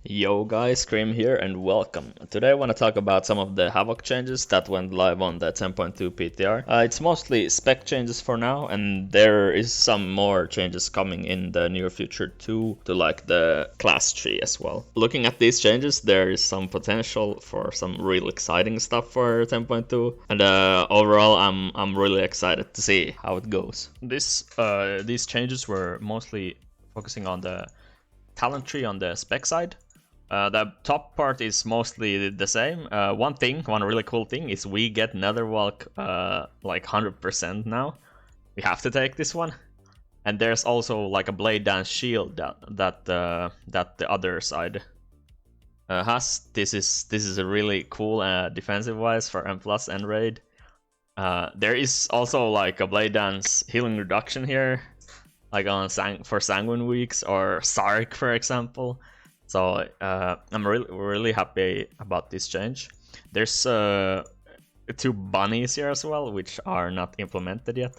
Yo guys, Scream here and welcome. Today I want to talk about some of the Havoc changes that went live on the 10.2 PTR. It's mostly spec changes for now, and there is some more changes coming in the near future too, to like the class tree as well. Looking at these changes, there is some potential for some real exciting stuff for 10.2, and overall I'm really excited to see how it goes. These changes were mostly focusing on the talent tree on the spec side. The top part is mostly the same. One really cool thing is we get Netherwalk like 100% now. We have to take this one. And there's also like a Blade Dance shield that the other side has. This is a really cool defensive wise for M+ and Raid. There is also like a Blade Dance healing reduction here, like on for Sanguine weeks or Sark for example. So I'm really happy about this change. There's two bunnies here as well, which are not implemented yet.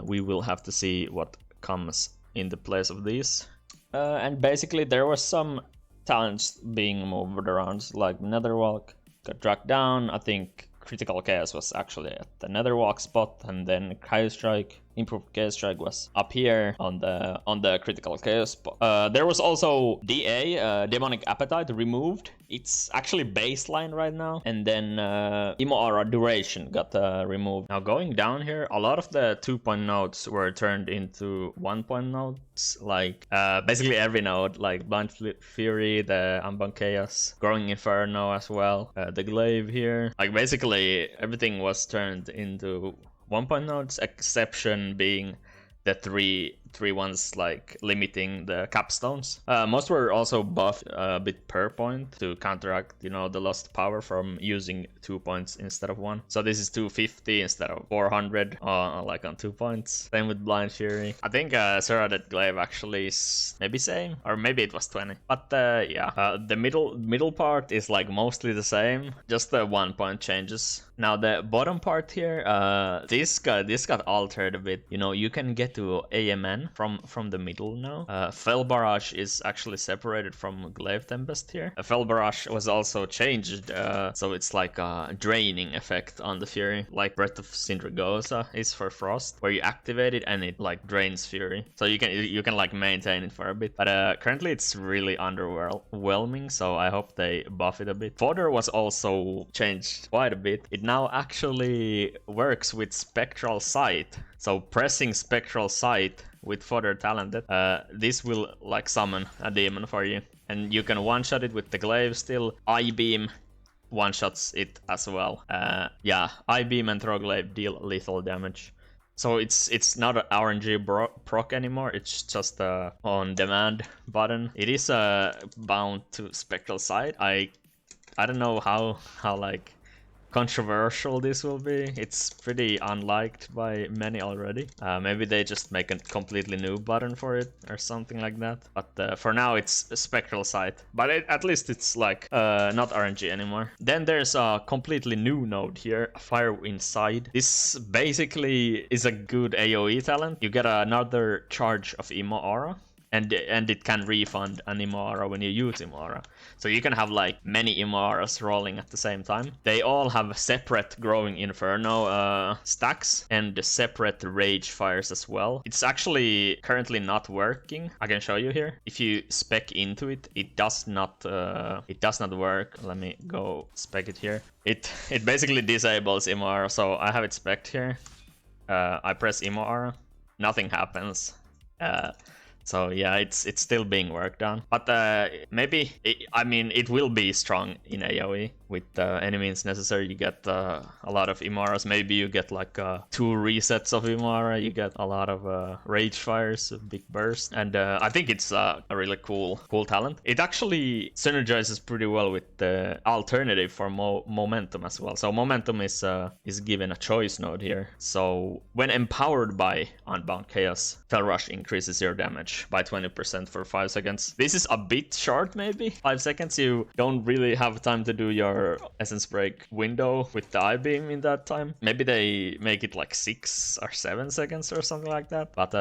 We will have to see what comes in the place of these. And basically there was some talents being moved around, like Netherwalk got dragged down. I think Critical Chaos was actually at the Netherwalk spot, and then Chaos Strike, improved Chaos Strike was up here on the Critical Chaos spot. There was also DA, Demonic Appetite, removed. It's actually baseline right now, and then Imo Aura Duration got removed. Now going down here, a lot of the 2-point nodes were turned into 1-point nodes, like basically every node, like Blind Fury, the Unbound Chaos, Growing Inferno as well, the Glaive here. Like basically everything was turned into 1-point nodes, exception being the three ones like limiting the capstones. Most were also buffed a bit per point to counteract, the lost power from using 2 points instead of 1. So this is 250 instead of 400, like on 2 points. Same with Blind Fury. I think Serrated Glaive actually is maybe same, or maybe it was 20. But yeah, the middle part is like mostly the same, just the 1-point changes. Now the bottom part here, this got altered a bit. You can get to AMN from the middle now. Fell Barrage is actually separated from Glaive Tempest here. Fell Barrage was also changed, so it's like a draining effect on the Fury, like Breath of Sindragosa is for Frost, where you activate it and it like drains Fury. So you can like maintain it for a bit. But currently it's really underwhelming, so I hope they buff it a bit. Fodder was also changed quite a bit. It now actually works with Spectral Sight. So pressing Spectral Sight with Fodder talented, this will like summon a demon for you. And you can one-shot it with the Glaive still. I-Beam one-shots it as well. Yeah, I-Beam and Throw Glaive deal lethal damage. So it's not an RNG proc anymore, it's just a on-demand button. It is bound to Spectral Sight. I don't know how like controversial this will be. It's pretty unliked by many already. Maybe they just make a completely new button for it or something like that. But for now it's a Spectral Sight. But at least it's like not RNG anymore. Then there's a completely new node here, Fire Inside. This basically is a good AoE talent. You get another charge of Imo Aura. And it can refund an Imo Aura when you use Imo Aura. So you can have like many Imo Auras rolling at the same time. They all have separate Growing Inferno stacks and separate Rage Fires as well. It's actually currently not working. I can show you here. If you spec into it, it does not work. Let me go spec it here. It basically disables Imo Aura. So I have it spec'd here. I press Imo Aura, nothing happens. So yeah, it's still being worked on, but maybe it will be strong in AoE with any means necessary. You get a lot of Imo Auras. Maybe you get like 2 resets of Imo Aura. You get a lot of Rage Fires, a big burst, and I think it's a really cool talent. It actually synergizes pretty well with the alternative for Momentum as well. So Momentum is given a choice node here. So when empowered by Unbound Chaos, Fell Rush increases your damage by 20% for 5 seconds. This is a bit short, maybe 5 seconds. You don't really have time to do your Essence Break window with the I-Beam in that time. Maybe they make it like 6 or 7 seconds or something like that. But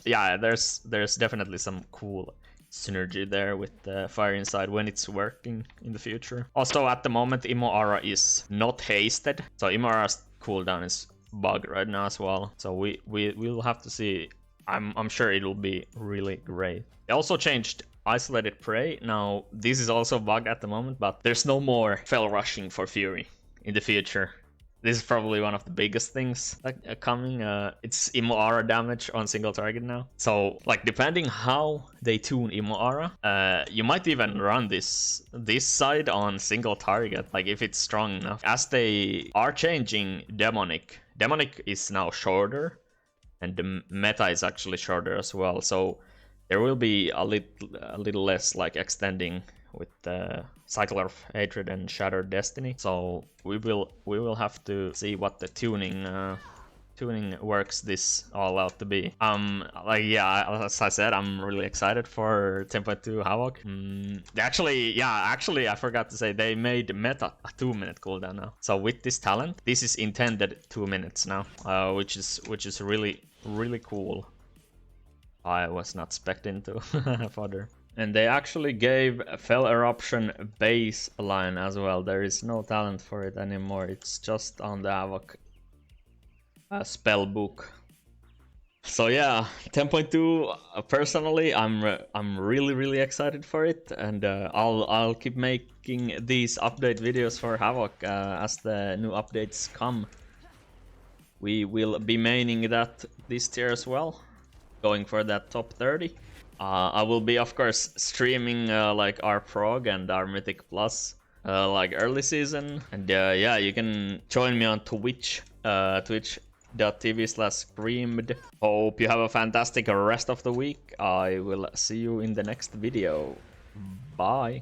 yeah, there's definitely some cool synergy there with the Fire Inside when it's working in the future. Also, at the moment, Imo Aura is not hasted, so Imo Aura's cooldown is bugged right now as well. So we'll have to see. I'm sure it'll be really great. They also changed Isolated Prey. Now, this is also bugged at the moment, but there's no more fell rushing for Fury in the future. This is probably one of the biggest things coming. It's Imo Aura damage on single target now. So, like, depending how they tune Imo Aura, you might even run this side on single target, like if it's strong enough. As they are changing Demonic is now shorter, and the meta is actually shorter as well. So there will be a little less like extending with the Cycle of Hatred and Shattered Destiny. So we will have to see what the tuning works this all out to be. Like, yeah, as I said, I'm really excited for 10.2 Havoc. Actually, I forgot to say they made meta a 2-minute cooldown now. So with this talent, this is intended 2 minutes now, which is really cool. I was not expecting to further. And they actually gave Fell Eruption baseline as well. There is no talent for it anymore. It's just on the Havoc spell book. So yeah, 10.2. Personally, I'm really excited for it, and I'll keep making these update videos for Havoc as the new updates come. We will be maining that this tier as well, going for that top 30. I will be, of course, streaming like our Prog and our Mythic Plus like early season. And yeah, you can join me on Twitch, twitch.tv/screamed. Hope you have a fantastic rest of the week. I will see you in the next video. Bye.